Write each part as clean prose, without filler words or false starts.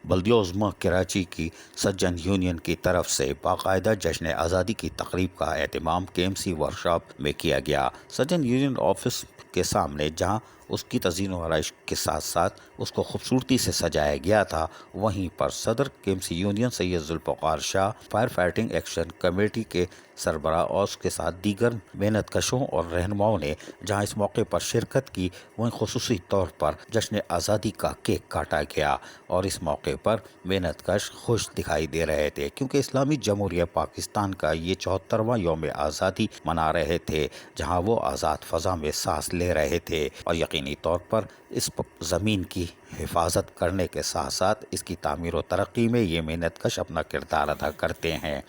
بلدیہ عظمیٰ کراچی کی سجن یونین کی طرف سے باقاعدہ جشن آزادی کی تقریب کا اہتمام KMC ورکشاپ میں کیا گیا۔ سجن یونین آفس کے سامنے جہاں اس کی تزئین و آرائش کے ساتھ ساتھ اس کو خوبصورتی سے سجایا گیا تھا، وہیں پر صدر KMC یونین سید ذوالفقار شاہ، فائر فائٹنگ ایکشن کمیٹی کے سربراہ اور اس کے ساتھ دیگر محنت کشوں اور رہنماؤں نے جہاں اس موقع پر شرکت کی، وہیں خصوصی طور پر جشن آزادی کا کیک کاٹا گیا اور اس موقع پر محنت کش خوش دکھائی دے رہے تھے کیونکہ اسلامی جمہوریہ پاکستان کا یہ 74واں یوم آزادی منا رہے تھے، جہاں وہ آزاد فضا میں سانس لے رہے تھے اور یقینی طور پر اس زمین کی حفاظت کرنے کے ساتھ ساتھ اس کی تعمیر و ترقی میں یہ محنت کش اپنا کردار ادا کرتے ہیں۔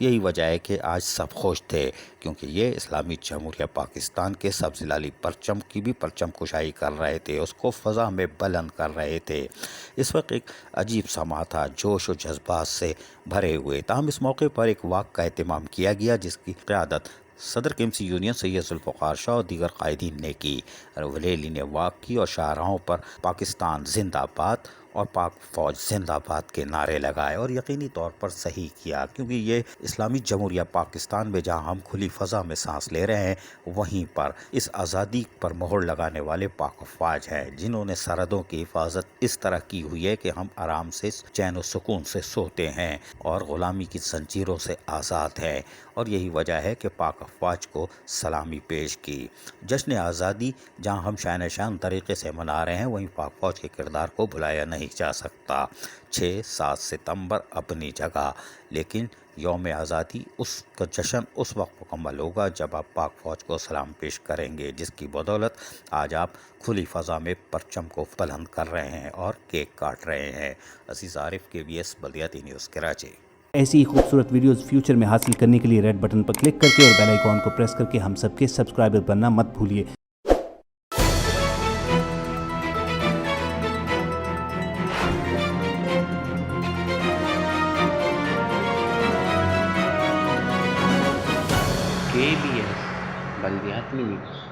یہی وجہ ہے کہ آج سب خوش تھے کیونکہ یہ اسلامی جمہوریہ پاکستان کے سبز لالی پرچم کی بھی پرچم کشائی کر رہے تھے، اس کو فضا میں بلند کر رہے تھے۔ اس وقت ایک عجیب سما تھا، جوش و جذبات سے بھرے ہوئے۔ تاہم اس موقع پر ایک واک کا اہتمام کیا گیا جس کی قیادت صدر KMC یونین سید ذوالفقار شاہ اور دیگر قائدین نے کی۔ ولیلی نے واک کی اور شاہراہوں پر پاکستان زندہ باد اور پاک فوج زندہ باد کے نعرے لگائے اور یقینی طور پر صحیح کیا کیونکہ یہ اسلامی جمہوریہ پاکستان میں جہاں ہم کھلی فضا میں سانس لے رہے ہیں، وہیں پر اس آزادی پر مہر لگانے والے پاک فوج ہیں جنہوں نے سرحدوں کی حفاظت اس طرح کی ہوئی ہے کہ ہم آرام سے چین و سکون سے سوتے ہیں اور غلامی کی زنجیروں سے آزاد ہیں، اور یہی وجہ ہے کہ پاک فوج کو سلامی پیش کی۔ جشن آزادی جہاں ہم شان شان طریقے سے منا رہے ہیں، وہیں پاک فوج کے کردار کو بھلایا نہیں جا سکتا۔ 6-7 ستمبر اپنی جگہ، لیکن یوم آزادی اس کا جشن اس وقت مکمل ہوگا جب آپ پاک فوج کو سلام پیش کریں گے، جس کی بدولت آج آپ کھلی فضا میں پرچم کو بلند کر رہے ہیں اور کیک کاٹ رہے ہیں۔ عزیز عارف KBS بلدیاتی نیوز کراچی۔ ایسی ہی خوبصورت ویڈیوز فیوچر میں حاصل کرنے کے لیے ریڈ بٹن پر کلک کر کے اور بیل آئیکن کو پریس کر کے ہم سب کے سبسکرائبر بننا مت بھولیے۔ KBS بلدیاتی نیوز۔